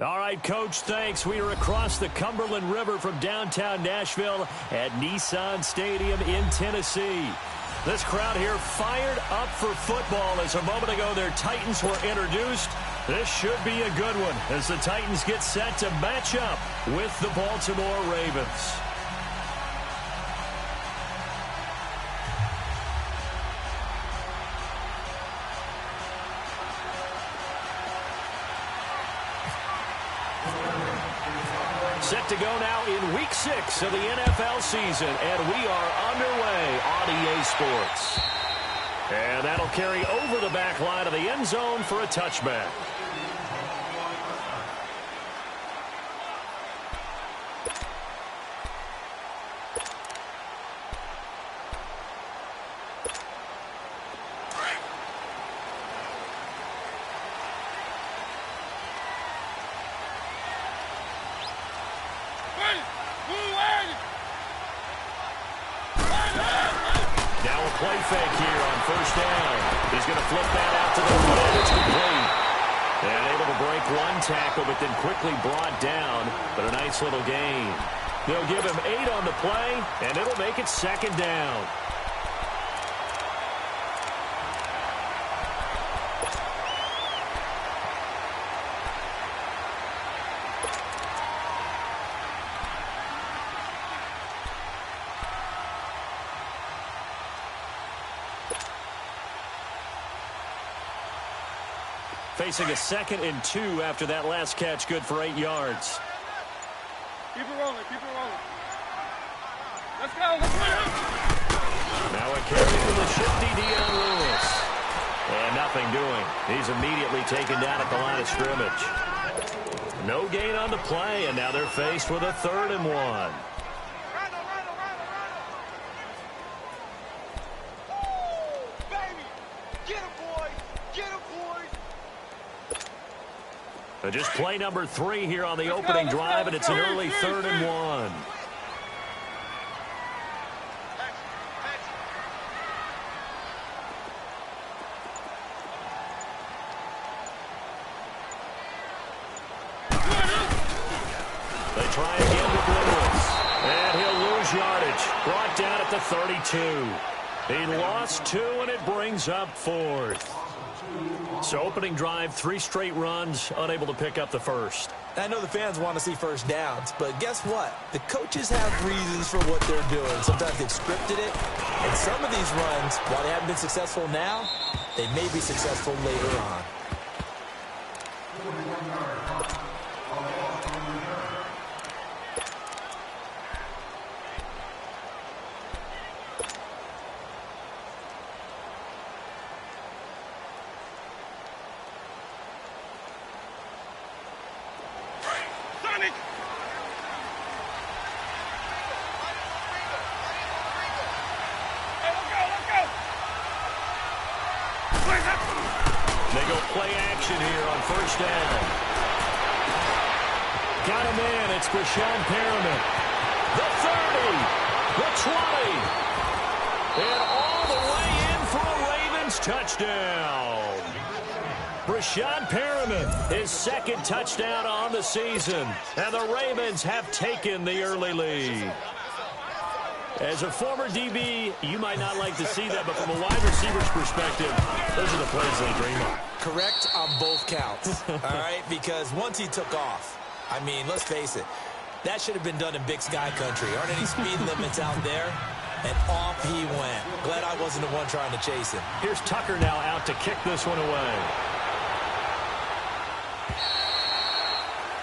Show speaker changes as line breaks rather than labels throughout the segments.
All right, Coach, thanks. We are across the Cumberland River from downtown Nashville at Nissan Stadium in Tennessee. This crowd here fired up for football as a moment ago their Titans were introduced. This should be a good one as the Titans get set to match up with the Baltimore Ravens. Set to go now in Week 6 of the NFL season, and we are underway on EA Sports. And that'll carry over the back line of the end zone for a touchback. Play fake here on first down. He's going to flip that out to the right. It's complete. And able to break one tackle, but then quickly brought down. But a nice little gain. They'll give him 8 on the play, and it'll make it second down. Facing a 2nd and 2 after that last catch, good for 8 yards.
Keep it rolling, keep it rolling. Let's go, let's go.
Now a carry for the shifty Dion Lewis. And nothing doing. He's immediately taken down at the line of scrimmage. No gain on the play, and now they're faced with a 3rd and 1. Just play number 3 here on the opening drive, and it's an early 3rd and 1. They try again with Lewis, and he'll lose yardage. Brought down at the 32. He lost 2, and it brings up 4th. So opening drive, 3 straight runs, unable to pick up the first.
I know the fans want to see first downs, but guess what? The coaches have reasons for what they're doing. Sometimes they've scripted it, and some of these runs, while they haven't been successful now, they may be successful later on.
They go play action here on first down. Got him in. It's Brashon Perriman. The 30. The 20. And all the way in for a Ravens touchdown. Brashon Perriman, his 2nd touchdown on the season. And the Ravens have taken the early lead. As a former DB, you might not like to see that, but from a wide receiver's perspective, those are the plays they dream of.
Correct on both counts, all right? Because once he took off, I mean, let's face it, that should have been done in Big Sky country. Aren't any speed limits out there? And off he went. Glad I wasn't the one trying to chase him.
Here's Tucker now out to kick this one away.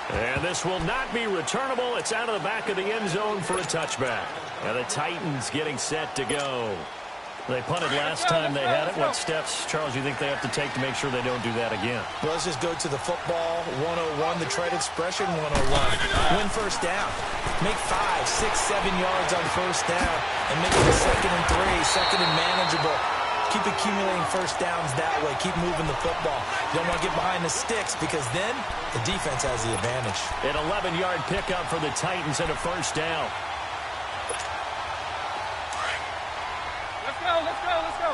And this will not be returnable. It's out of the back of the end zone for a touchback. And the Titans getting set to go. They punted last time they had it. What steps, Charles, you think they have to take to make sure they don't do that again?
Well, let's just go to the football 101, the trade expression 101. Win first down. Make 5, 6, 7 yards on first down. And make it a 2nd and 3, 2nd and manageable. Keep accumulating first downs that way. Keep moving the football. You don't want to get behind the sticks because then the defense has the advantage.
An 11-yard pickup for the Titans and a first down.
Let's go, let's go, let's go.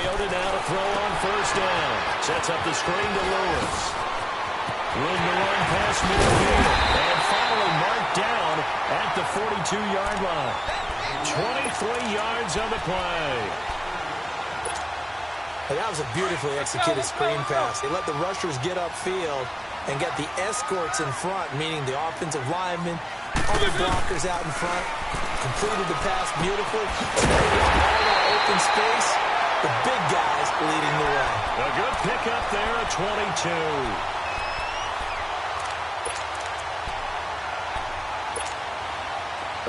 Mariota now to throw on first down. Sets up the screen to Lewis. Room to run past midfield. And finally marked down at the 42-yard line. 23 yards on the play.
And that was a beautifully executed screen pass. They let the rushers get upfield and get the escorts in front, meaning the offensive linemen, other blockers out in front. Completed the pass beautifully. All that open space. The big guys leading the way.
A good pickup there at 22.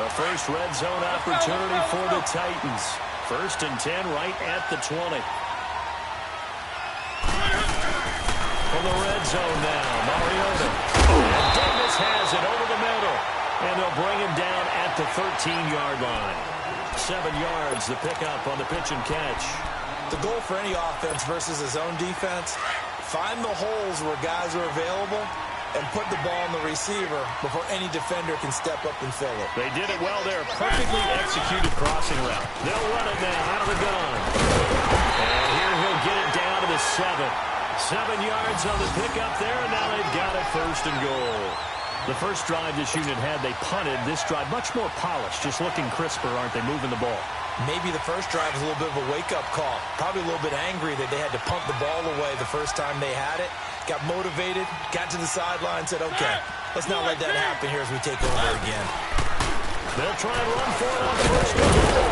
The first red zone opportunity for the Titans. 1st and 10 right at the 20. From the red zone now, Mariota. And Davis has it over the middle. And they'll bring him down at the 13-yard line. 7 yards, the pickup on the pitch and catch.
The goal for any offense versus a zone defense, find the holes where guys are available and put the ball on the receiver before any defender can step up and fill it.
They did it well there. Perfectly executed crossing route. They'll run it now out of the gun. And here he'll get it down to the 7. 7 yards on the pickup there, and now they've got it 1st and goal. The first drive this unit had, they punted. This drive, much more polished, just looking crisper, aren't they, moving the ball?
Maybe the first drive was a little bit of a wake-up call. Probably a little bit angry that they had to punt the ball away the first time they had it. Got motivated, got to the sideline, said, okay, let's not let that happen here as we take over again.
They'll try and run for it on 1st and goal.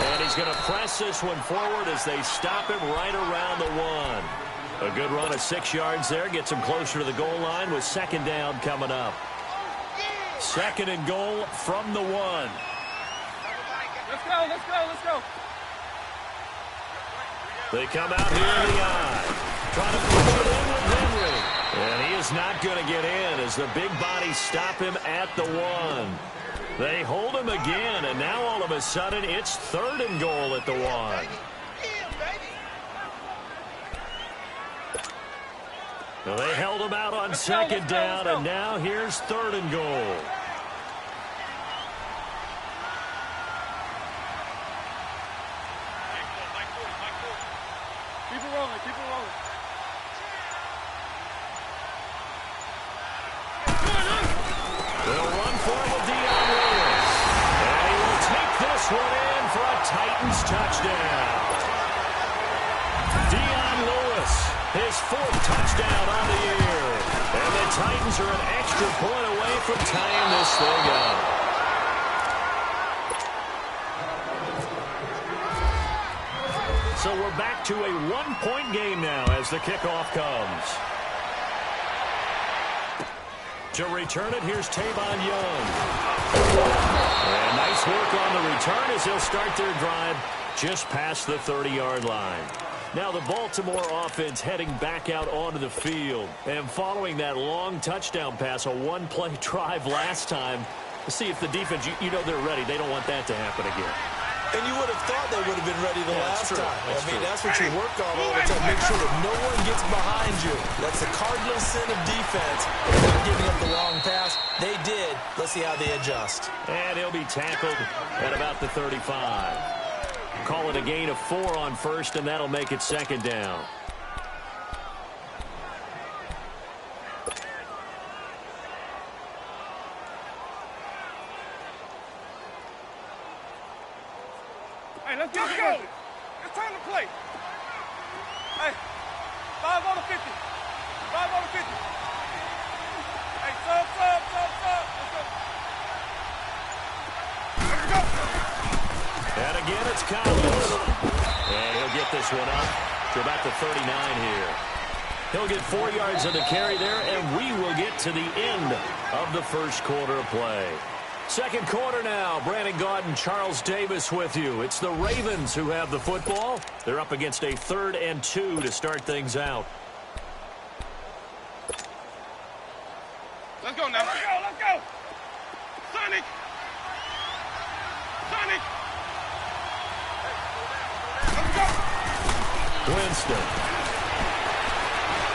And he's going to press this one forward as they stop him right around the 1. A good run of 6 yards there. Gets him closer to the goal line with 2nd down coming up. 2nd and goal from the 1.
Let's go, let's go, let's go.
They come out here in the eye. Trying to push it in with Henry. And he is not going to get in as the big bodies stop him at the 1. They hold him again, and now all of a sudden it's 3rd and goal at the 1. Well, they held him out on 2nd down, and now here's 3rd and goal.
Keep it rolling, keep it rolling.
They'll run for it with Dion Lewis. And he will take this one in for a Titans touchdown. Dion Lewis, his 4th touchdown on the year. And the Titans are an extra point away from tying this thing up. So we're back to a 1-point game now as the kickoff comes. To return it, here's Tavon Young. And nice work on the return as they'll start their drive just past the 30-yard line. Now the Baltimore offense heading back out onto the field. And following that long touchdown pass, a 1-play drive last time, to see if the defense, you know they're ready. They don't want that to happen again.
And you would have thought they would have been ready the last time. That's what you work on all the time. Make sure that no one gets behind you. That's the cardinal sin of defense. Not giving up the long pass. They did. Let's see how they adjust.
And he'll be tackled at about the 35. Call it a gain of 4 on 1st, and that'll make it 2nd down.
Hey, let's go. It's time to play. Hey, 5 on the 50. 5 on the 50. Hey, sub. Let's go.
And again, it's Collins. And he'll get this one up to about the 39 here. He'll get 4 yards on the carry there, and we will get to the end of the 1st quarter of play. 2nd quarter now. Brandon Gaudin, Charles Davis with you. It's the Ravens who have the football. They're up against a 3rd and 2 to start things out.
Let's go now. Let's go. Sonic. Let's go.
Winston.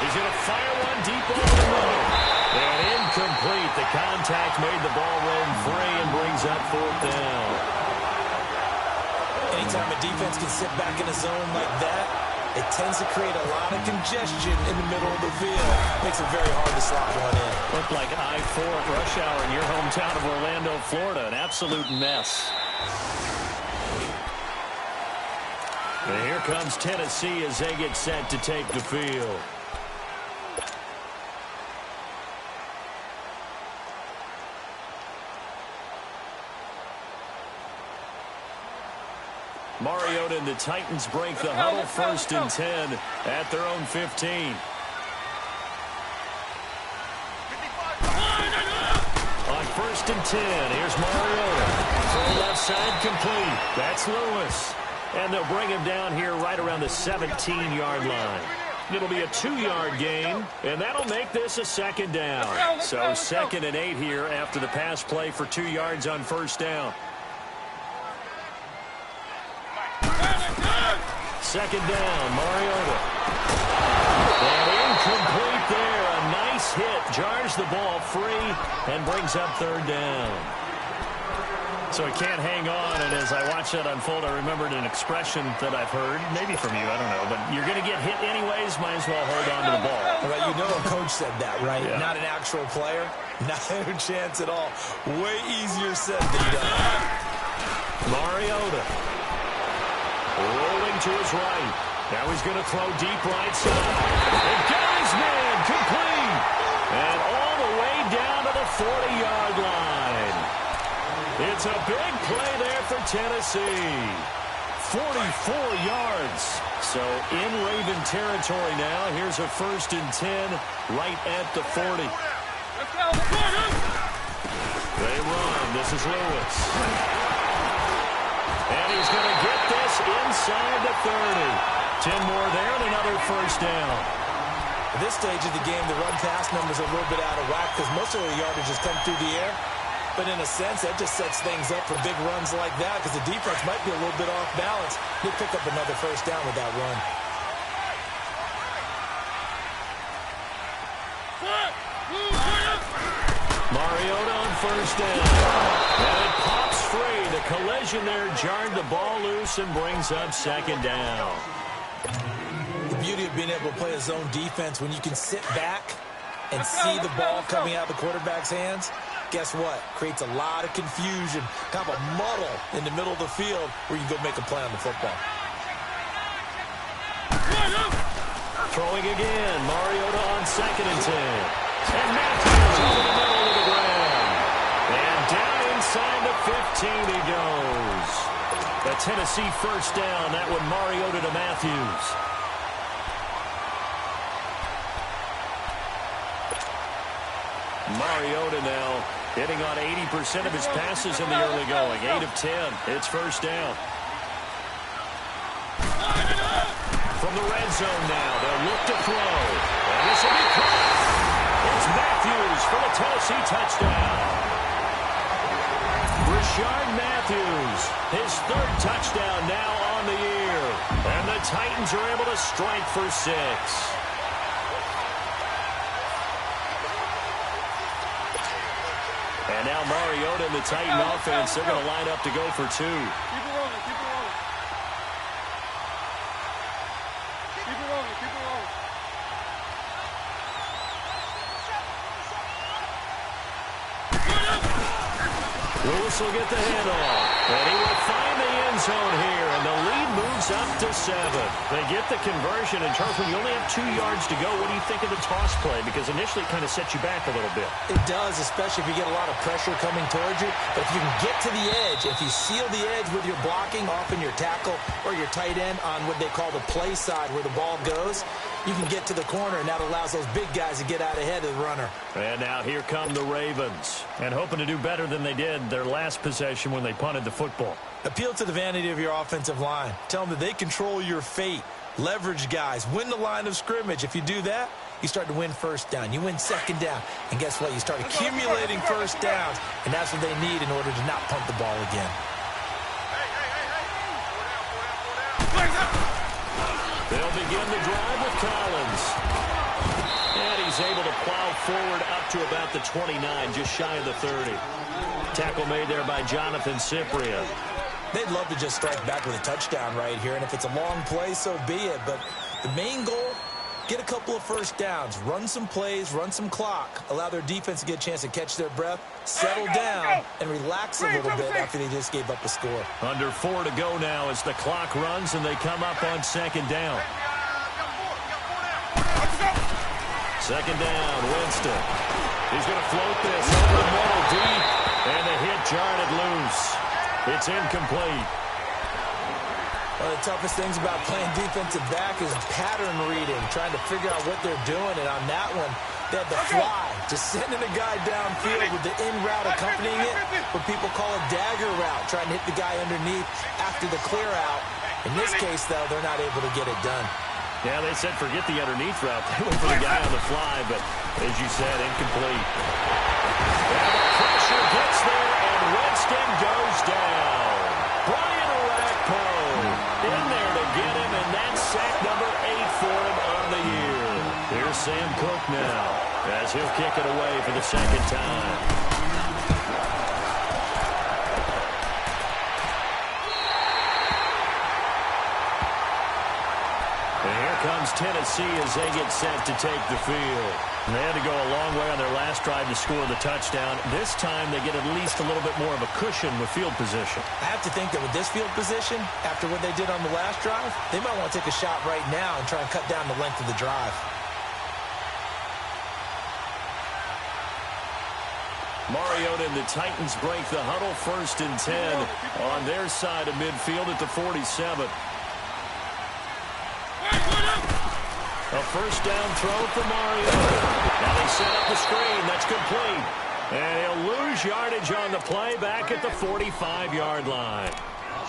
He's going to fire one deep over the middle. And incomplete. The contact made the ball roam free and brings up 4th down.
Anytime a defense can sit back in a zone like that, it tends to create a lot of congestion in the middle of the field. Makes it very hard to slot one in.
Looked like I-4 at rush hour in your hometown of Orlando, Florida. An absolute mess. And here comes Tennessee as they get set to take the field. Mariota and the Titans break the huddle, 1st and 10 at their own 15. On 1st and 10, here's Mariota. From left side, complete. That's Lewis. And they'll bring him down here right around the 17-yard line. It'll be a 2-yard gain, and that'll make this a 2nd down. So 2nd and 8 here after the pass play for 2 yards on 1st down. 2nd down, Mariota. And incomplete there. A nice hit. Jars the ball free and brings up 3rd down. So he can't hang on, and as I watched that unfold, I remembered an expression that I've heard, maybe from you, I don't know, but you're going to get hit anyways, might as well hold on to the ball.
Well, you know a coach said that, right? Yeah. Not an actual player. Not a chance at all. Way easier said than done.
Mariota. Rolling to his right. Now he's going to throw deep right side. And got his man complete. And all the way down to the 40-yard line. It's a big play there for Tennessee. 44 yards. So in Raven territory now. Here's a 1st and 10 right at the 40. They run. This is Lewis. And he's going to get this inside the 30. 10 more there and another 1st down.
At this stage of the game, the run-pass numbers are a little bit out of whack because most of the yardage has come through the air. But in a sense, that just sets things up for big runs like that because the defense might be a little bit off balance. He'll pick up another 1st down with that run.
Mariota on 1st down. And it pops free. The collision there jarred the ball loose and brings up 2nd down.
The beauty of being able to play a zone defense when you can sit back and see the ball coming out of the quarterback's hands, guess what? Creates a lot of confusion, kind of a muddle in the middle of the field where you can go make a play on the football.
Throwing again. Mariota on 2nd and 10. And Matthews over the middle of the ground. And down inside the 15 he goes. The Tennessee 1st down. That one Mariota to Matthews. Mariota now hitting on 80% of his passes in the early going. 8 of 10. It's 1st down. From the red zone now, they'll look to throw. And this will be caught. It's Matthews for the Tennessee touchdown. Rashard Matthews, his 3rd touchdown now on the year. And the Titans are able to strike for 6. And now Mariota and the Titan offense, they're going to line up to go for 2.
Keep it rolling, keep it rolling. Keep it rolling, keep it rolling.
Lewis will get the handoff. And he will find the end zone here. And the lead moves up to 7. They get the conversion. And Charles, when you only have 2 yards to go, what do you think of the toss play? Because initially it kind of sets you back a little bit.
It does, especially if you get a lot of pressure coming towards you. But if you can get to the edge, if you seal the edge with your blocking, often your tackle or your tight end on what they call the play side where the ball goes, you can get to the corner, and that allows those big guys to get out ahead of the runner.
And now here come the Ravens. And hoping to do better than they did their last possession when they punted the football.
Appeal to the vanity of your offensive line. Tell them that they control your fate. Leverage guys. Win the line of scrimmage. If you do that, you start to win 1st down. You win 2nd down. And guess what? You start accumulating 1st downs. And that's what they need in order to not punt the ball again.
They'll begin the drive with Collins. And he's able to plow forward up to about the 29, just shy of the 30. Tackle made there by Jonathan Cyprien.
They'd love to just strike back with a touchdown right here, and if it's a long play, so be it. But The main goal, get a couple of first downs, run some plays, run some clock, allow their defense to get a chance to catch their breath, settle down, and relax a little bit after they just gave up a score.
Under 4 to go now as the clock runs and they come up on second down. Second down, Winston. He's going to float this over the middle deep, and the hit jarred it loose. It's incomplete.
One of the toughest things about playing defensive back is pattern reading, trying to figure out what they're doing. And on that one, they had the fly, just sending a guy downfield with the in route accompanying it, what people call a dagger route, trying to hit the guy underneath after the clear out. In this case, though, they're not able to get it done.
Yeah, they said forget the underneath route. They went for the guy on the fly, but as you said, incomplete. And the pressure gets there, and Winston goes down. Brian Orakpo in there to get him, and that's sack number 8 for him on the year. Here's Sam Cook now, as he'll kick it away for the second time. Comes Tennessee as they get set to take the field. And they had to go a long way on their last drive to score the touchdown. This time they get at least a little bit more of a cushion with field position.
I have to think that with this field position, after what they did on the last drive, they might want to take a shot right now and try and cut down the length of the drive.
Mariota and the Titans break the huddle, 1st and 10 on their side of midfield at the 47. A first down throw for Mariota. Now they set up the screen. That's complete. And he'll lose yardage on the play back at the 45-yard line.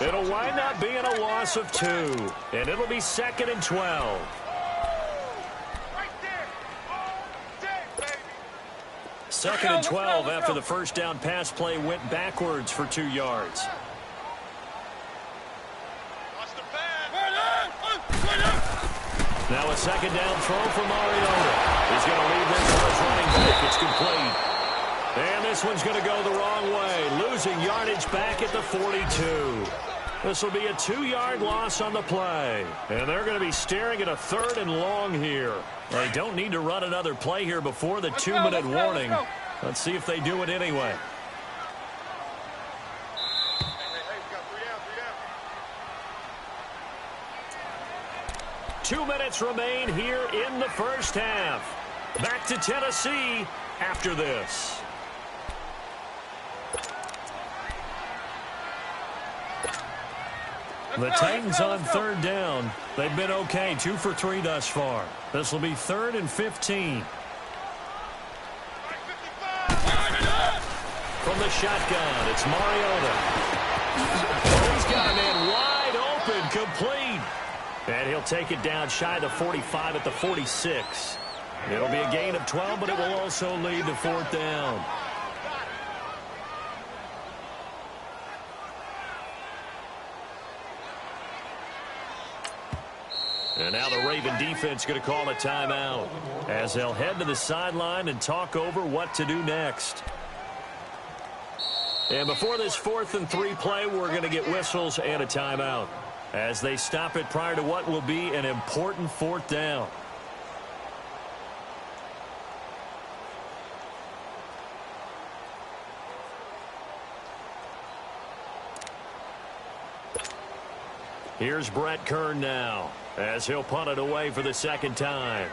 It'll wind up being a loss of 2. And it'll be 2nd and 12. Second and 12 after the first down pass play went backwards for 2 yards. Now a second down throw for Mariota. He's going to leave this for his running back. It's complete. And this one's going to go the wrong way, losing yardage back at the 42. This will be a 2-yard loss on the play. And they're going to be staring at a 3rd and long here. They don't need to run another play here before the 2-minute warning. Let's see if they do it anyway. Two minutes remain here in the first half. Back to Tennessee after this. The Titans on 3rd down. They've been okay, 2 for 3 thus far. This will be 3rd and 15. From the shotgun, it's Mariota. He's got a man wide open, complete. And he'll take it down shy of the 45 at the 46. It'll be a gain of 12, but it will also lead to 4th down. And now the Raven defense going to call a timeout as they'll head to the sideline and talk over what to do next. And before this 4th and 3 play, we're going to get whistles and a timeout as they stop it prior to what will be an important 4th down. Here's Brett Kern now as he'll punt it away for the 2nd time.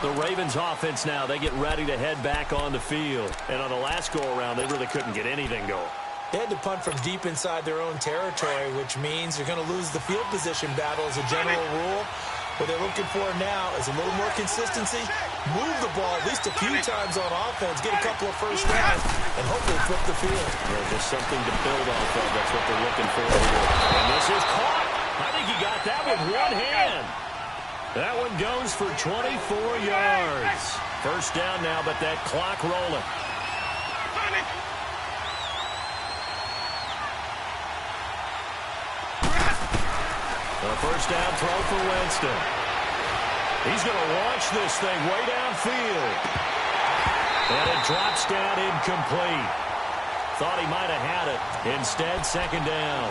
The Ravens offense now, they get ready to head back on the field. And on the last go-around, they really couldn't get anything going.
They had to punt from deep inside their own territory, which means they're going to lose the field position battle as a general rule. What they're looking for now is a little more consistency, move the ball at least a few times on offense, get a couple of first downs, and hopefully flip the field.
Yeah, just something to build off of. That's what they're looking for here. And this is caught. I think he got that with one hand. That one goes for 24 yards. First down now, but that clock rolling. A first down throw for Winston. He's going to launch this thing way downfield. And it drops down incomplete. Thought he might have had it. Instead, second down.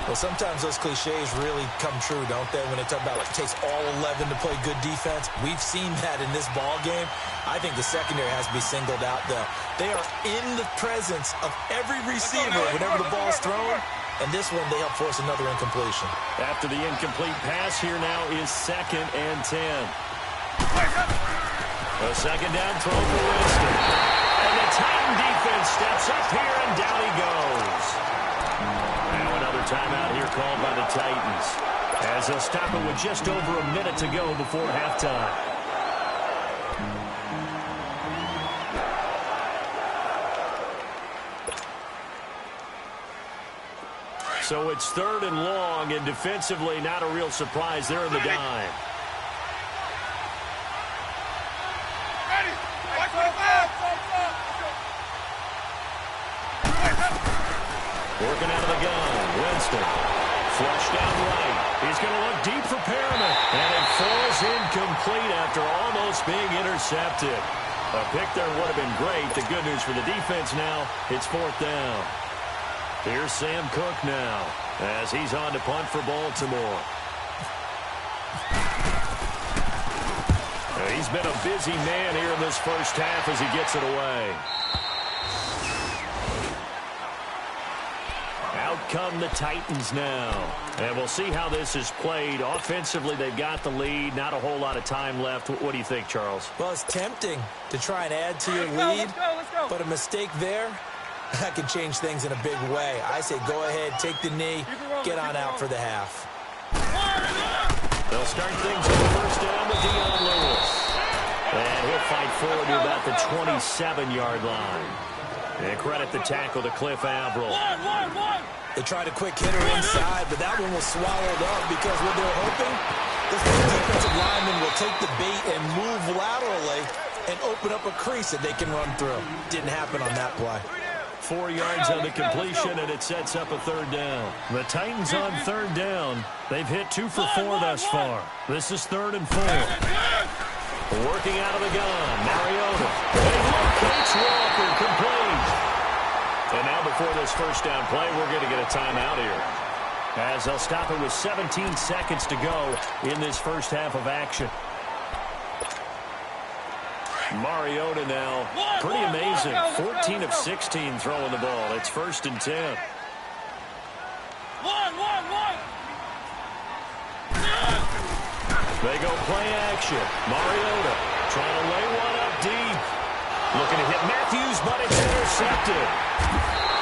Well, sometimes those cliches really come true, don't they? When they talk about, like, it takes all 11 to play good defense. We've seen that in this ball game. I think the secondary has to be singled out, though. They are in the presence of every receiver whenever the ball's thrown. And this one, they help force another incompletion.
After the incomplete pass, here now is 2nd and 10. A second down throw for Winston. And the Titan defense steps up here, and down he goes. Now another timeout here called by the Titans, as they'll stop it with just over a minute to go before halftime. So it's 3rd and long, and defensively not a real surprise. They're in the dime. Working out of the gun, Winston. Flush down right. He's going to look deep for Perriman. And it falls incomplete after almost being intercepted. A pick there would have been great. The good news for the defense now, it's 4th down. Here's Sam Cook now, as he's on to punt for Baltimore. He's been a busy man here in this first half as he gets it away. Out come the Titans now. And we'll see how this is played. Offensively, they've got the lead. Not a whole lot of time left. What do you think, Charles?
Well, it's tempting to try and add to your lead.
Let's go.
But a mistake there, that can change things in a big way. I say go ahead, take the knee, get on out for the half.
They'll start things on the first down with Dion Lewis. And he'll fight forward to about the 27-yard line. And credit the tackle to Cliff Averill.
They tried a quick hitter inside, but that one was swallowed up because what they're hoping, this defensive lineman will take the bait and move laterally and open up a crease that they can run through. Didn't happen on that play.
4 yards on the completion, and it sets up a 3rd down. The Titans on 3rd down. They've hit 2 for 4 thus far. This is 3rd and 4. Working out of the gun, Mariota. They locates Walker, complete. And now before this first down play, we're going to get a timeout here, as they'll stop it with 17 seconds to go in this first half of action. Mariota now, pretty amazing. 14 of 16 throwing the ball. It's 1st and 10. They go play action. Mariota trying to lay one up deep. Looking to hit Matthews, but it's intercepted.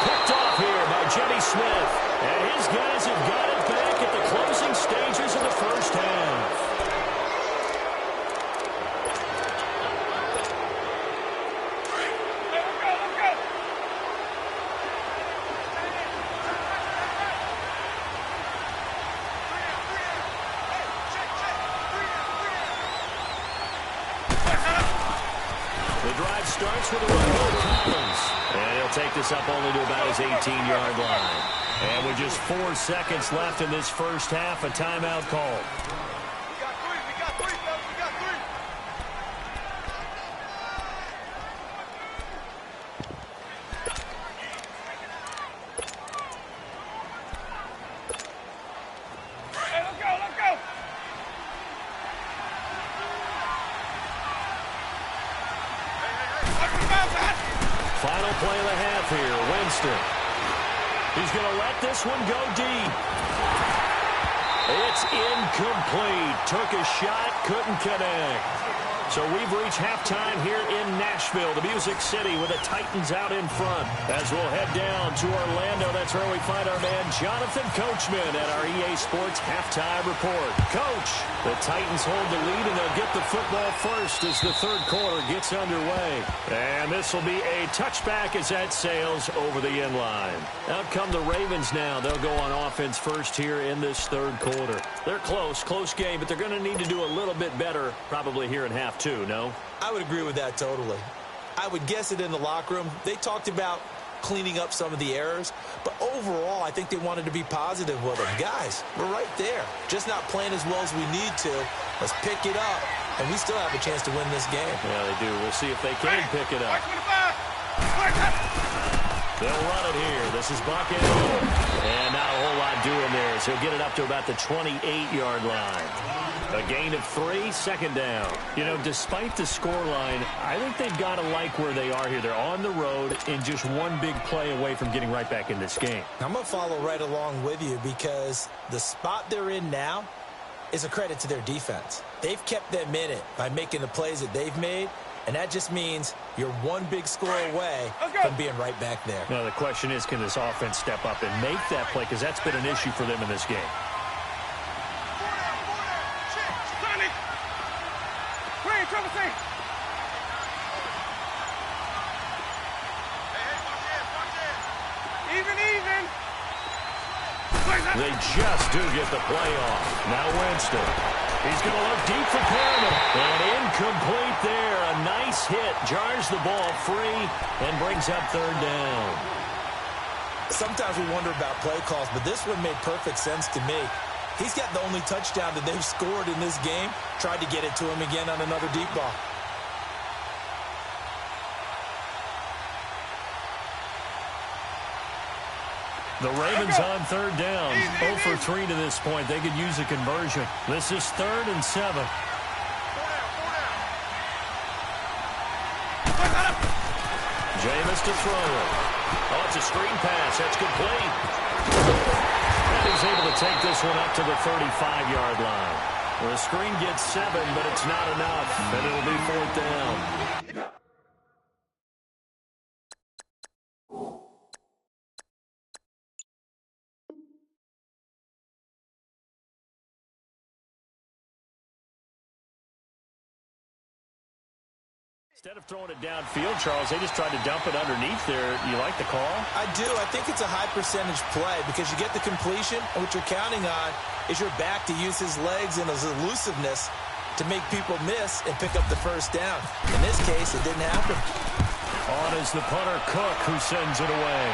Picked off here by Jimmy Smith. And his guys have got it back at the closing stages of the first half. Starts with a run by Collins. And he'll take this up only to about his 18-yard line. And with just 4 seconds left in this first half, a timeout called.
We got three, fellas. We got three. Hey, let's go.
Final play of the half here, Winston. He's going to let this one go deep. It's incomplete. Took a shot, couldn't connect. So we've reached halftime here in Nashville, the Music City, with the Titans out in front. As we'll head down to Orlando, that's where we find our man Jonathan Coachman at our EA Sports Halftime Report. Coach, the Titans hold the lead, and they'll get the football first as the third quarter gets underway. And this will be a touchback as that sails over the end line. Out come the Ravens now. They'll go on offense first here in this third quarter. quarter. They're close game, but they're going to need to do a little bit better probably here in half two, no?
I would agree with that totally. I would guess it in the locker room. They talked about cleaning up some of the errors, but overall, I think they wanted to be positive with them. Guys, we're right there. Just not playing as well as we need to. Let's pick it up, and we still have a chance to win this game.
Yeah, they do. We'll see if they can pick it up. They'll run it here. This is Bucket. And not a whole lot doing there, so he'll get it up to about the 28-yard line. A gain of 3, second down. You know, despite the scoreline, I think they've got to like where they are here. They're on the road and just one big play away from getting right back in this game.
I'm going to follow right along with you because the spot they're in now is a credit to their defense. They've kept them in it by making the plays that they've made, and that just means you're one big score away from being right back there.
Now, the question is, can this offense step up and make that play? Because that's been an issue for them in this game.
Even.
They just do get the play off. Now Winston. He's going to look deep for Perriman. And incomplete there. A nice hit. Jars the ball free and brings up third down.
Sometimes we wonder about play calls, but this one made perfect sense to me. He's got the only touchdown that they've scored in this game. Tried to get it to him again on another deep ball.
The Ravens on third down. 0 for 3 to this point. They could use a conversion. This is 3rd and 7. Jameis to throw it. Oh, it's a screen pass. That's complete. And he's able to take this one up to the 35-yard line. Well, the screen gets 7, but it's not enough. And it'll be 4th down. Instead of throwing it downfield, Charles, they just tried to dump it underneath there. You like the call?
I do. I think it's a high percentage play because you get the completion, and what you're counting on is your back to use his legs and his elusiveness to make people miss and pick up the first down. In this case, it didn't happen.
On is the punter, Cook, who sends it away.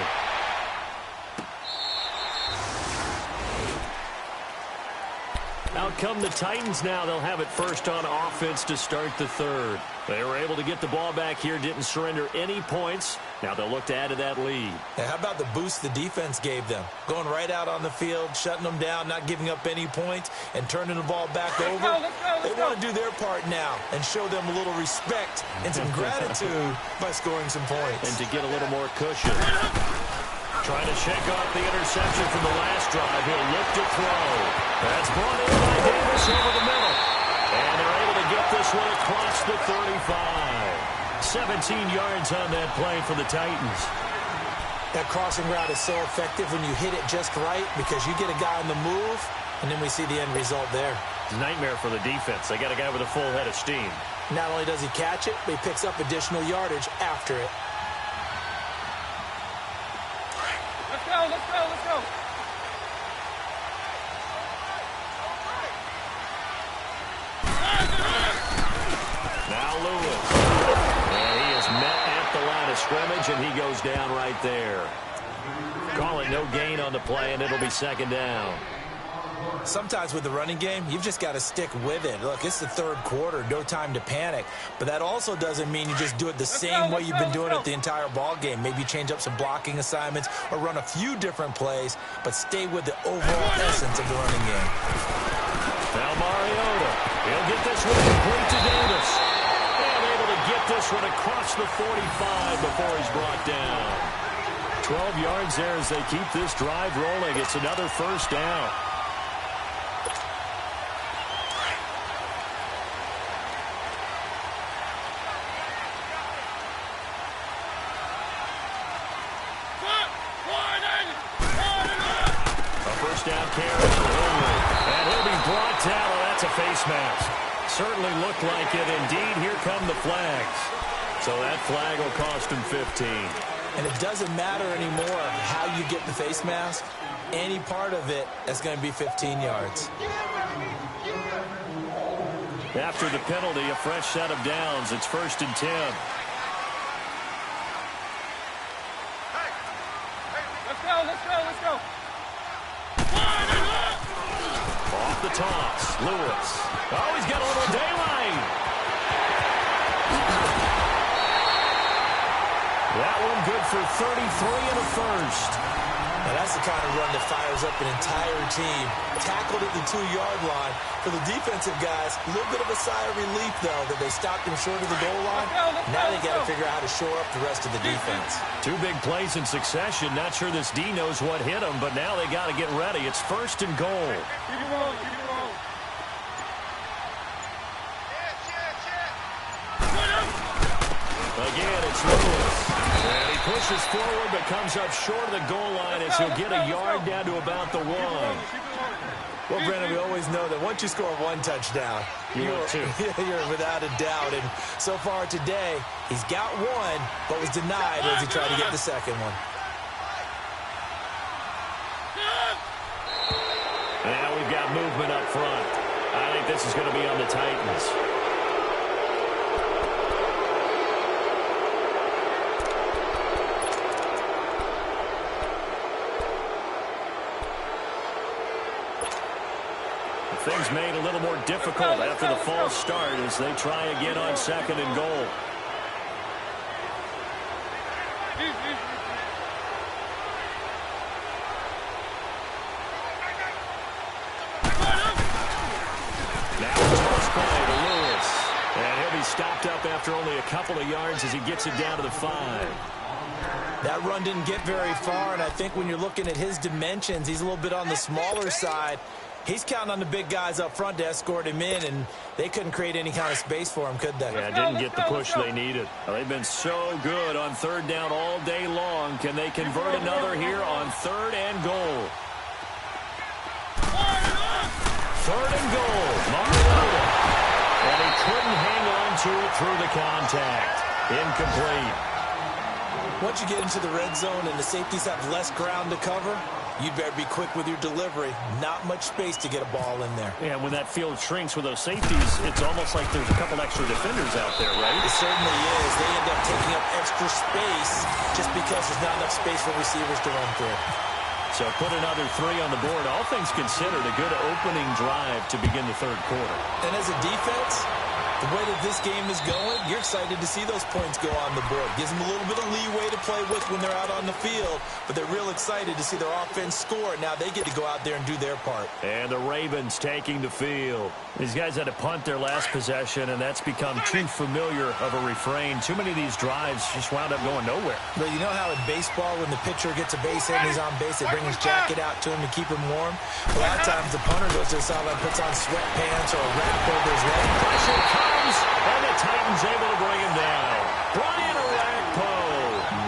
Out come the Titans now. They'll have it first on offense to start the third. They were able to get the ball back here, didn't surrender any points. Now they'll look to add to that lead.
Now, how about the boost the defense gave them? Going right out on the field, shutting them down, not giving up any points, and turning the ball back over. They want to do their part now and show them a little respect and some gratitude by scoring some points.
And to get a little more cushion. Trying to shake off the interception from the last drive. He'll look to throw. That's brought in by Davis over the middle. And they're able to get this one across the 35. 17 yards on that play for the Titans.
That crossing route is so effective when you hit it just right because you get a guy on the move, and then we see the end result there.
Nightmare for the defense. They got a guy with a full head of steam.
Not only does he catch it, but he picks up additional yardage after it.
Let's go.
Now Lewis. And he is met at the line of scrimmage, and he goes down right there. Calling no gain on the play, and it'll be second down.
Sometimes with the running game, you've just got to stick with it. Look, it's the third quarter, no time to panic. But that also doesn't mean you just do it the same way you've been doing it the entire ball game. Maybe change up some blocking assignments or run a few different plays, but stay with the overall essence of the running game.
Now Mariota. He'll get this one complete to Davis. And able to get this one across the 45 before he's brought down. 12 yards there as they keep this drive rolling. It's another first down. Down carry. And he'll be brought down. Oh, that's a face mask. Certainly looked like it. Indeed, here come the flags. So that flag will cost him 15.
And it doesn't matter anymore how you get the face mask. any part of it, that's going to be 15 yards.
After the penalty, a fresh set of downs. It's 1st and 10.
Let's go.
Off the toss, Lewis. Oh, he's got a little daylight. That one good for 33 and a first.
Now that's the kind of run that fires up an entire team. Tackled at the 2-yard line. For the defensive guys, a little bit of a sigh of relief, though, that they stopped him short of the goal line. Now they got to figure out how to shore up the rest of the defense.
2 big plays in succession. Not sure this D knows what hit him, but now they got to get ready. It's 1st and goal. Again, it's Lewis. And he pushes forward, but comes up short of the goal line as he'll get a yard down to about the 1.
Well, Brandon, we always know that once you score 1 touchdown, you're without a doubt. And so far today, he's got 1, but was denied as he tried to get the second one.
Now we've got movement up front. I think this is going to be on the Titans. Things made a little more difficult after the false start as they try again on 2nd and goal. Now a toss play to Lewis. And he'll be stopped up after only a couple of yards as he gets it down to the 5.
That run didn't get very far, and I think when you're looking at his dimensions, he's a little bit on the smaller side. He's counting on the big guys up front to escort him in, and they couldn't create any kind of space for him, could they?
Yeah, didn't get the push they needed. Well, they've been so good on 3rd down all day long. Can they convert another here on 3rd and goal? 3rd and goal. Mariota. And he couldn't hang on to it through the contact. Incomplete.
Once you get into the red zone and the safeties have less ground to cover, you better be quick with your delivery. Not much space to get a ball in there.
Yeah, when that field shrinks with those safeties, it's almost like there's a couple extra defenders out there, right?
It certainly is. They end up taking up extra space just because there's not enough space for receivers to run through.
So put another 3 on the board. All things considered, a good opening drive to begin the 3rd quarter.
And as a defense, the way that this game is going, you're excited to see those points go on the board. Gives them a little bit of leeway to play with when they're out on the field, but they're real excited to see their offense score. Now they get to go out there and do their part.
And the Ravens taking the field. These guys had to punt their last possession, and that's become too familiar of a refrain. Too many of these drives just wound up going nowhere.
But you know how in baseball, when the pitcher gets a base hit and he's on base, they bring his jacket out to him to keep him warm? A lot of times the punter goes to the sideline, puts on sweatpants or a wrap over his leg.
Pressure comes, and the Titans able to bring him down. Brian Orakpo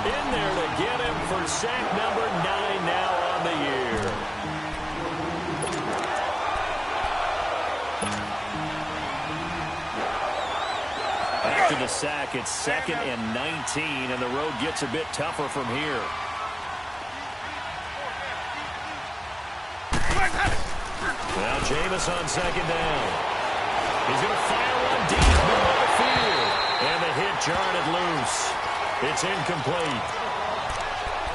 in there to get him for sack number 9 now on the year. After the sack, it's 2nd and 19, and the road gets a bit tougher from here. Now Jameis on 2nd down. He's going to fire one deep middle of the field. And the hit jarred it loose. It's incomplete.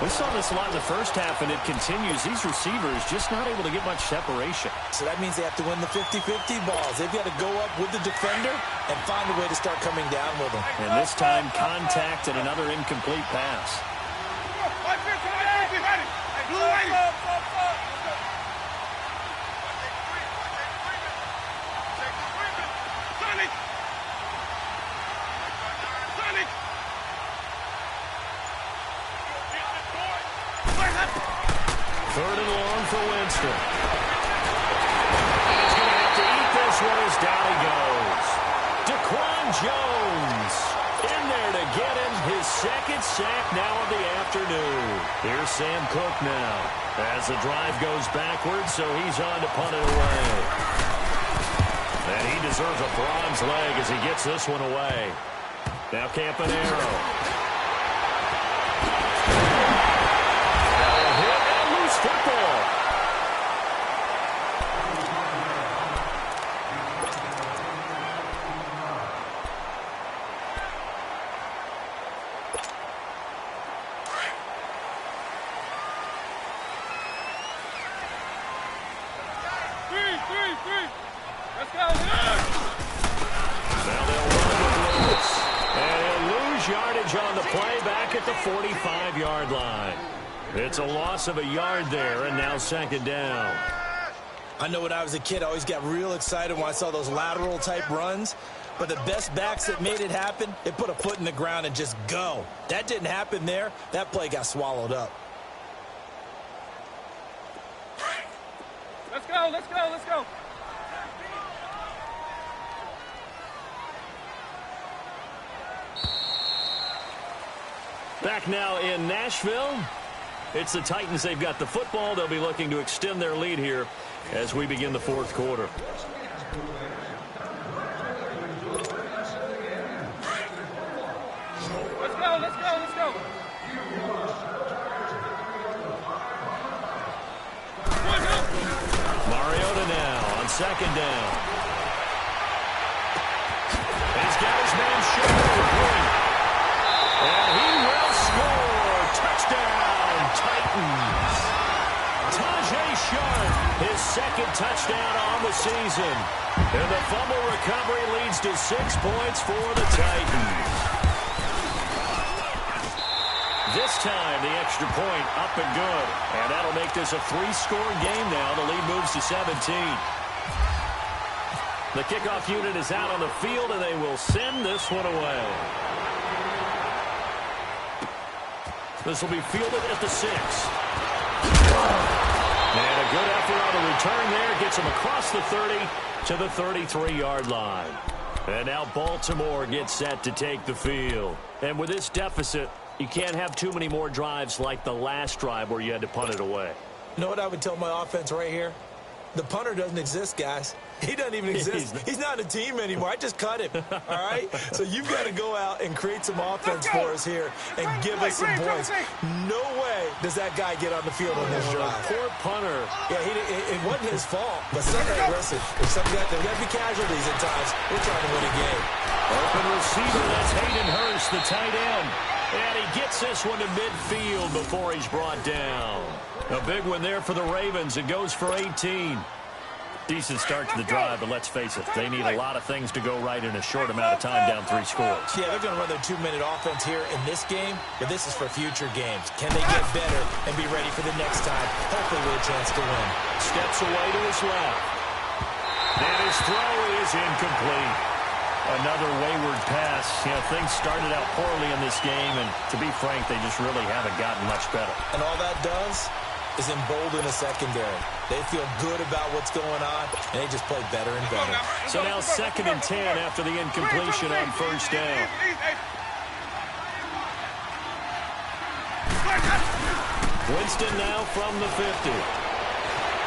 We saw this a lot in the first half, and it continues. These receivers just not able to get much separation.
So that means they have to win the 50-50 balls. They've got to go up with the defender and find a way to start coming down with them.
And this time, contact and another incomplete pass. Third and long for Winston. He's going to have to eat this one as down he goes. Daquan Jones in there to get him his 2nd sack now of the afternoon. Here's Sam Cook now as the drive goes backwards, so he's on to punt it away. And he deserves a bronze leg as he gets this one away. Now Campanaro. Football. 45-yard line. It's a loss of a yard there, and now second down.
I know when I was a kid, I always got real excited when I saw those lateral-type runs. But the best backs that made it happen, they put a foot in the ground and just go. That didn't happen there. That play got swallowed up.
Let's go, let's go, let's go.
Back now in Nashville. It's the Titans. They've got the football. They'll be looking to extend their lead here as we begin the fourth quarter.
Let's go, let's go, let's go.
Mariota now on second down. He's got his man short for point. And he will score. Touchdown, Titans. Tajay Sharp, his second touchdown on the season. And the fumble recovery leads to 6 points for the Titans. This time, the extra point up and good. And that'll make this a 3-score game now. The lead moves to 17. The kickoff unit is out on the field, and they will send this one away. This will be fielded at the 6. And a good effort on the return there. Gets him across the 30 to the 33-yard line. And now Baltimore gets set to take the field. And with this deficit, you can't have too many more drives like the last drive where you had to punt it away.
You know what I would tell my offense right here? The punter doesn't exist, guys. He doesn't even exist. He's not a team anymore. I just cut him, all right? So you've got to go out and create some offense for us here and give us some points. No way does that guy get on the field on this drive.
Poor punter.
Yeah, it wasn't his fault. But listen, if there's got to be casualties at times. We're trying to win a game.
Open receiver, that's Hayden Hurst, the tight end. And he gets this one to midfield before he's brought down. A big one there for the Ravens. It goes for 18. Decent start to the drive, but let's face it, they need a lot of things to go right in a short amount of time down 3 scores.
Yeah, they're going to run their 2-minute offense here in this game, but this is for future games. Can they get better and be ready for the next time, hopefully with a chance to win?
Steps away to his left. And his throw is incomplete. Another wayward pass. You know, things started out poorly in this game, and to be frank, they just really haven't gotten much better.
And all that does is embolden the secondary. They feel good about what's going on, and they just play better and better.
So now 2nd and 10 after the incompletion on first down. Winston now from the 50.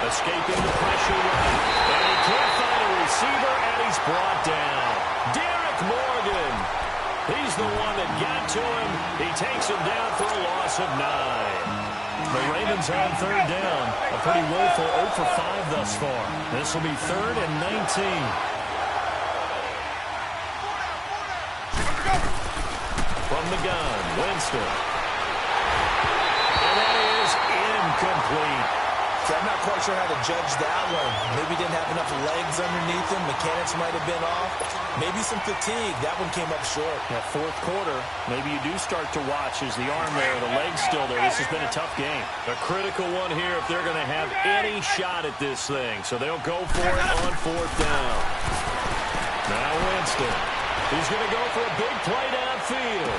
Escaping the pressure right. And he can't find a receiver, and he's brought down. Derek Morgan. He's the one that got to him. He takes him down for a loss of 9. The Ravens on 3rd down. A pretty woeful 0 for 5 thus far. This will be 3rd and 19. From the gun, Winston. And that is incomplete.
So I'm not quite sure how to judge that one. Maybe didn't have enough legs underneath him. Mechanics might have been off. Maybe some fatigue. That one came up short.
Yeah, 4th quarter, maybe you do start to watch as the arm there, the leg's still there. This has been a tough game. A critical one here if they're going to have any shot at this thing. So they'll go for it on 4th down. Now Winston. He's going to go for a big play downfield.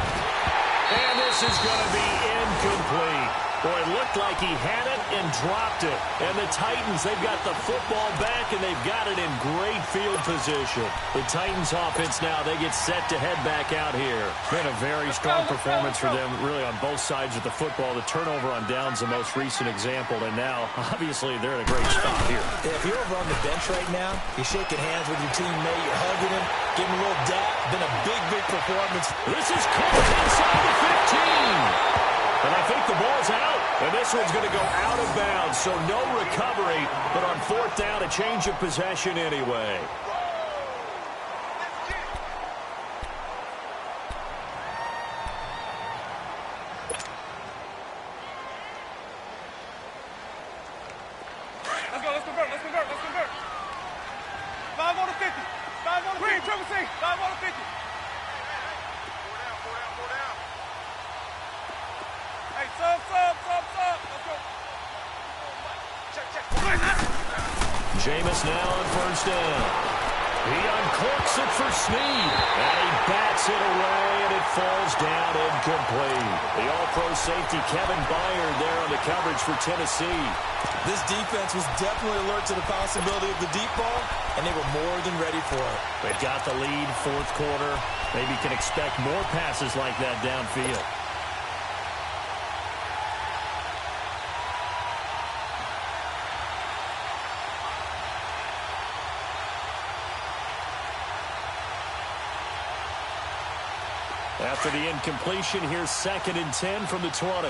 And this is going to be incomplete. Boy, it looked like he had it and dropped it. And the Titans, they've got the football back, and they've got it in great field position. The Titans offense now, they get set to head back out here. Been a very strong performance for them, really, on both sides of the football. The turnover on downs, the most recent example. And now, obviously, they're in a great spot here.
Yeah, if you're over on the bench right now, you're shaking hands with your teammate, you're hugging him, giving him a little dap. Been a big, big performance.
This is caught inside the 15. And I think the ball's out. And this one's going to go out of bounds, so no recovery. But on 4th down, a change of possession anyway.
Let's go, let's convert, let's convert, let's convert. 5 on the 50. 5 on the 50. Triple C. 5 on the 50.
Jameis now on first down. He uncorks it for Snead. And he bats it away, and it falls down incomplete. The all-pro safety Kevin Byard there on the coverage for Tennessee.
This defense was definitely alert to the possibility of the deep ball, and they were more than ready for it.
They've got the lead, fourth quarter. Maybe can expect more passes like that downfield. After the incompletion, here's 2nd and 10 from the 20.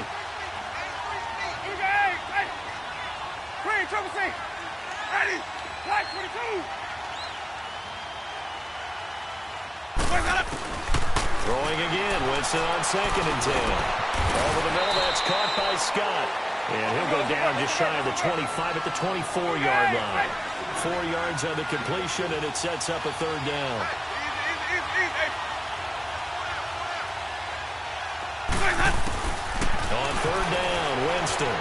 Green, triple C. Ready. Black 22.
Throwing again. Winston on 2nd and 10. Over the middle, that's caught by Scott. And he'll go down just shy of the 25 at the 24-yard line. 4 yards on the completion, and it sets up a 3rd down. On 3rd down, Winston.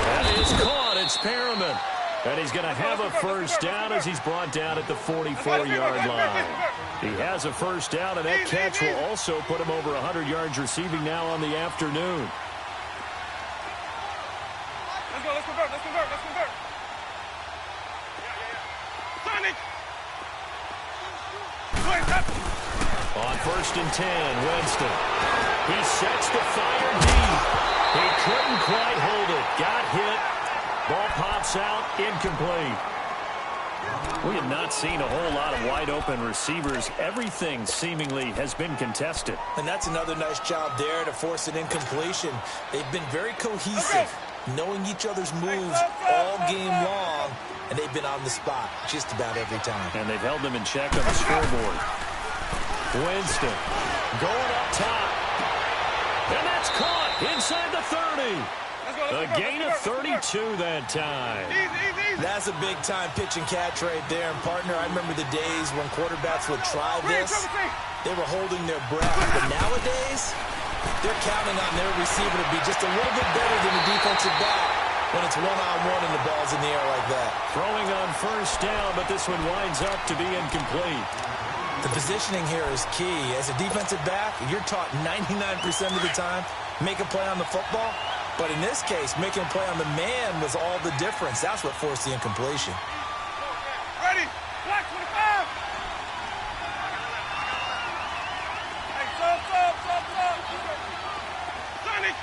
That is caught. It's Perriman. And he's going to have a first down as he's brought down at the 44-yard line. He has a first down, and that catch will also put him over 100 yards receiving now on the afternoon.
Let's go, let's convert. Sonic!
On 1st and 10, Winston. He sets the fire deep. He couldn't quite hold it. Got hit. Ball pops out, incomplete. We have not seen a whole lot of wide-open receivers. Everything seemingly has been contested.
And that's another nice job there to force an incompletion. They've been very cohesive, knowing each other's moves all game long, and they've been on the spot just about every time.
And they've held them in check on the scoreboard. Winston going up top. And that's caught inside the 30. A gain of 32 that time.
That's a big-time pitch and catch right there. And, partner, I remember the days when quarterbacks would try this. They were holding their breath. But nowadays, they're counting on their receiver to be just a little bit better than the defensive back when it's one-on-one and the ball's in the air like that.
Throwing on first down, but this one winds up to be incomplete.
The positioning here is key. As a defensive back, you're taught 99% of the time, make a play on the football. But in this case, making a play on the man was all the difference. That's what forced the incompletion.
Ready. Black 25. Hey, sub. Sonic.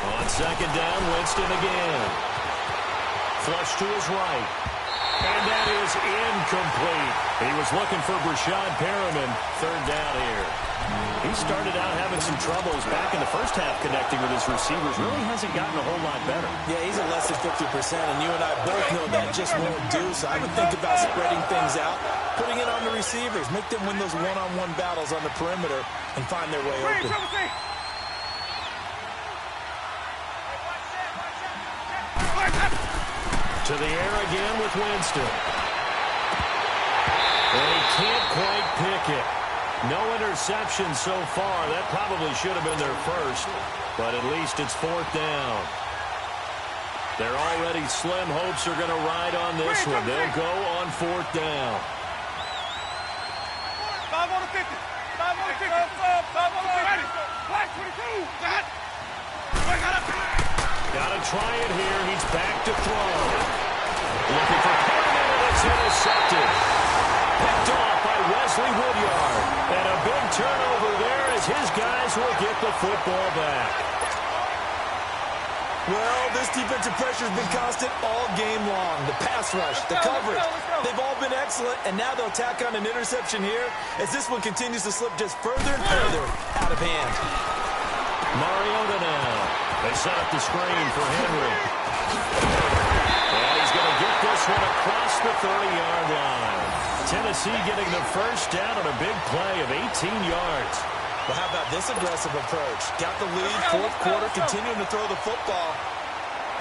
On 2nd down, Winston again. Flush to his right. And that is incomplete. He was looking for Brashad Perriman. 3rd down here. He started out having some troubles back in the first half connecting with his receivers. Really hasn't gotten a whole lot better.
Yeah, he's at less than 50%, and you and I both know that just won't do. So I would think about spreading things out, putting it on the receivers, make them win those one-on-one battles on the perimeter and find their way open.
To the air again with Winston. And he can't quite pick it. No interception so far. That probably should have been their first. But at least it's 4th down. Their already slim hopes are going to ride on this one. They'll go on 4th down.
5 on the 50. 5 on the 50. 5 on the 50. Black 22.
Got to try it here. He's back to throw. Looking for Perriman, and it's intercepted. Picked off by Wesley Woodyard. And a big turnover there as his guys will get the football back.
Well, this defensive pressure has been constant all game long. The pass rush, the coverage, they've all been excellent, and now they'll tack on an interception here as this one continues to slip just further and further out of hand.
Mariota now. They set up the screen for Henry. And he's going to get this one across the 30-yard line. Tennessee getting the first down on a big play of 18 yards.
Well, how about this aggressive approach? Got the lead, 4th quarter, continuing to throw the football.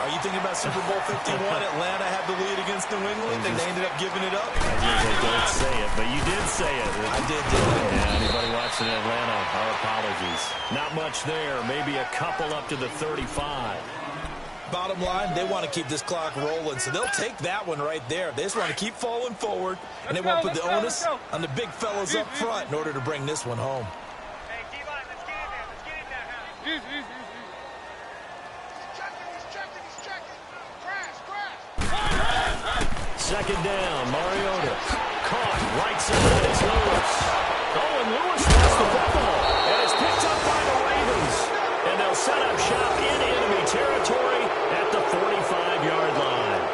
Are you thinking about Super Bowl 51? Atlanta had the lead against New England, and they ended up giving it up.
I don't say it, but you did say it.
I did, didn't I?
Yeah, anybody watching Atlanta, our apologies. Not much there. Maybe a couple up to the 35.
Bottom line, they want to keep this clock rolling, so they'll take that one right there. They just want to keep falling forward, and they won't put the onus on the big fellas up front in order to bring this one home.
Hey, keep on. Let's get it down. Let's get it down. Easy. He's checking. Crash.
Second down, Mariota. Caught right side is Lewis. Oh, and Lewis lost the football. And it's picked up by the Ravens. And they'll set up shop in enemy territory at the 45-yard line.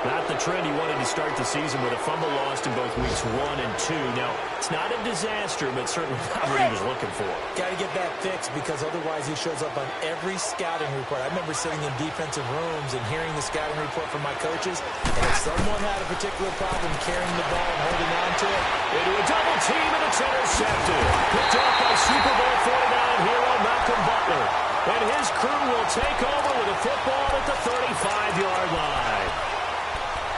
Not the trend he wanted to start the season with a fumble lost in both weeks 1 and 2. Now, it's not a disaster, but certainly not what he was looking for.
Got to get that fixed because otherwise he shows up on every scouting report. I remember sitting in defensive rooms and hearing the scouting report from my coaches, and if someone had a particular problem carrying the ball and holding on to it,
Into a double team, and it's intercepted. Picked off by Super Bowl 49 hero Malcolm Butler. And his crew will take over with a football at the 35-yard line.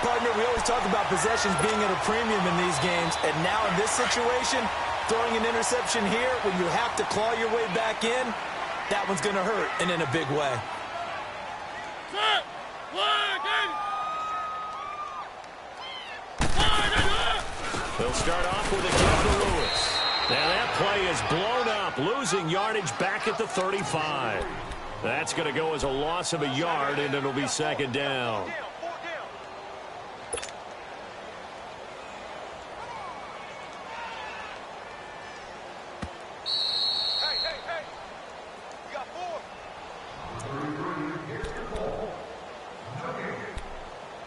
partner, we always talk about possessions being at a premium in these games, and now in this situation, throwing an interception here when you have to claw your way back in, that one's going to hurt, and in a big way.
They'll start off with a kick to Lewis. Now that play is blown up, losing yardage back at the 35. That's going to go as a loss of a yard, and it'll be second down.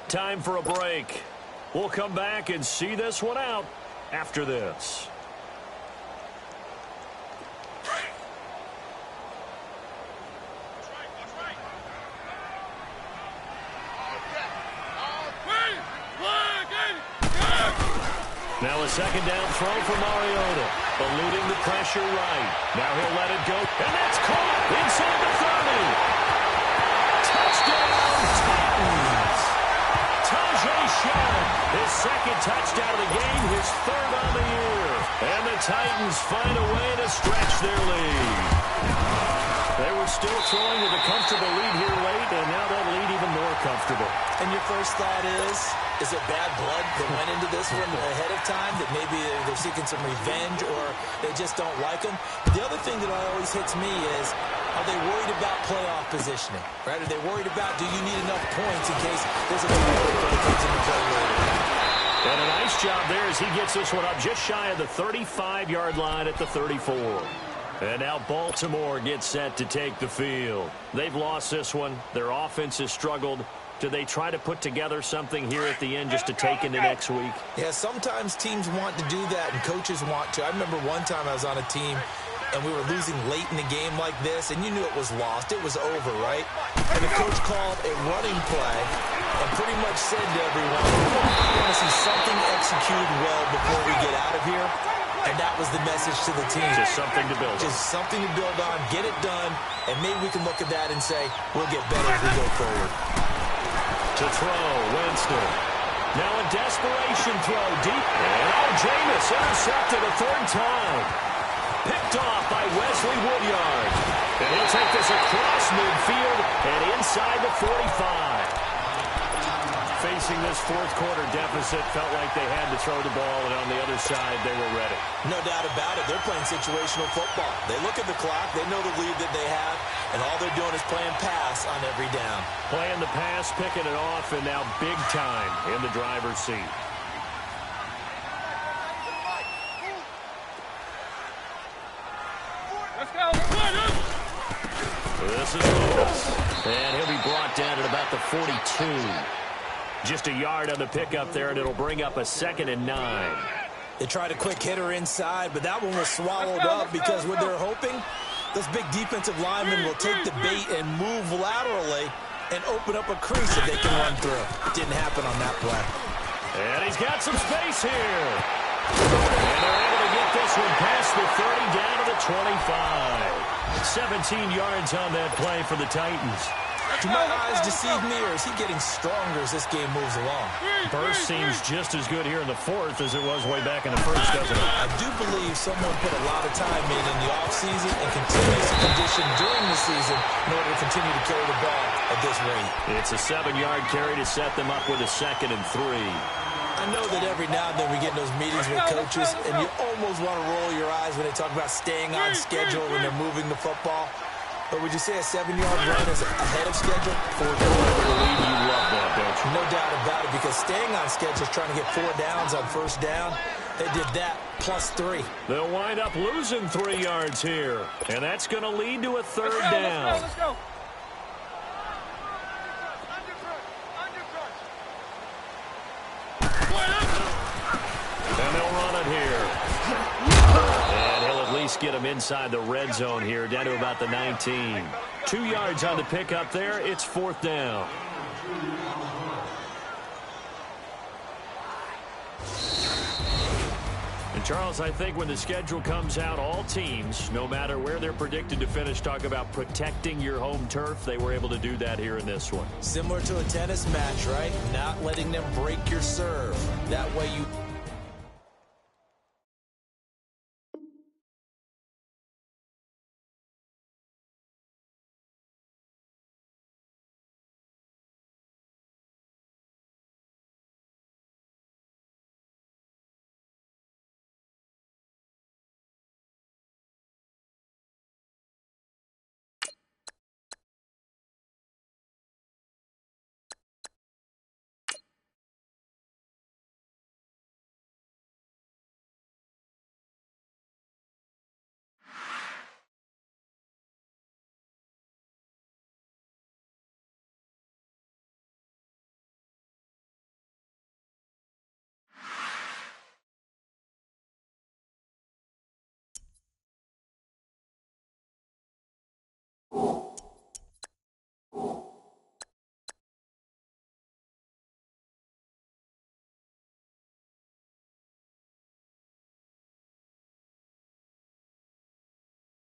Time for a break. We'll come back and see this one out after this. Now a second down throw for Mariota. Eluding the pressure right. Now he'll let it go. And that's caught inside the 30. Touchdown, Titans. His second touchdown of the game, his third on the year. And the Titans find a way to stretch their lead. They were still throwing with a comfortable lead here late, and now that lead even more comfortable.
And your first thought is it bad blood that went into this one ahead of time, that maybe they're seeking some revenge or they just don't like them? The other thing that always hits me is, are they worried about playoff positioning? Right? Are they worried about, do you need enough points in case there's a tiebreaker that comes into play later?
And a nice job there as he gets this one up just shy of the 35-yard line at the 34. And now Baltimore gets set to take the field. They've lost this one. Their offense has struggled. Do they try to put together something here at the end just to take into next week?
Yeah, sometimes teams want to do that and coaches want to. I remember one time I was on a team and we were losing late in the game like this, and you knew it was lost. It was over, right? And the coach called a running play and pretty much said to everyone, we want to see something executed well before we get out of here. And that was the message to the team.
Just something to build on.
Just something to build on, get it done, and maybe we can look at that and say, we'll get better as we go forward.
To throw, Winston. Now a desperation throw deep. And Jameis intercepted a third time. Picked off by Wesley Woodyard. And he'll take this across midfield and inside the 45. Facing this fourth quarter deficit, felt like they had to throw the ball, and on the other side, they were ready.
No doubt about it. They're playing situational football. They look at the clock. They know the lead that they have, and all they're doing is playing pass on every down.
Playing the pass, picking it off, and now big time in the driver's seat.
Let's go.
This is Lewis, and he'll be brought down at about the 42. Just a yard on the pickup there, and it'll bring up a 2nd and 9.
They tried a quick hitter inside, but that one was swallowed up because what they're hoping, this big defensive lineman will take the bait and move laterally and open up a crease that they can run through. It didn't happen on that play.
And he's got some space here. And they're able to get this one past the 30 down to the 25. 17 yards on that play for the Titans.
Do my eyes deceive me, or is he getting stronger as this game moves along?
Burst seems just as good here in the fourth as it was way back in the first, doesn't it?
I do believe someone put a lot of time in the offseason and continuous condition during the season in order to continue to carry the ball at this rate.
It's a 7-yard carry to set them up with a 2nd and 3.
I know that every now and then we get in those meetings with coaches, and you almost want to roll your eyes when they talk about staying on schedule when they're moving the football. But would you say a 7-yard run is ahead of schedule?
4th quarter with a lead, you love that, don't you?
No doubt about it, because staying on schedule is trying to get 4 downs on first down. They did that, plus 3.
They'll wind up losing 3 yards here, and that's going to lead to a 3rd down.
Let's go.
And they'll run it here. And he'll at least get him inside the red zone here, down to about the 19. 2 yards on the pickup there. It's 4th down. And, Charles, I think when the schedule comes out, all teams, no matter where they're predicted to finish, talk about protecting your home turf. They were able to do that here in this one.
Similar to a tennis match, right? Not letting them break your serve. That way you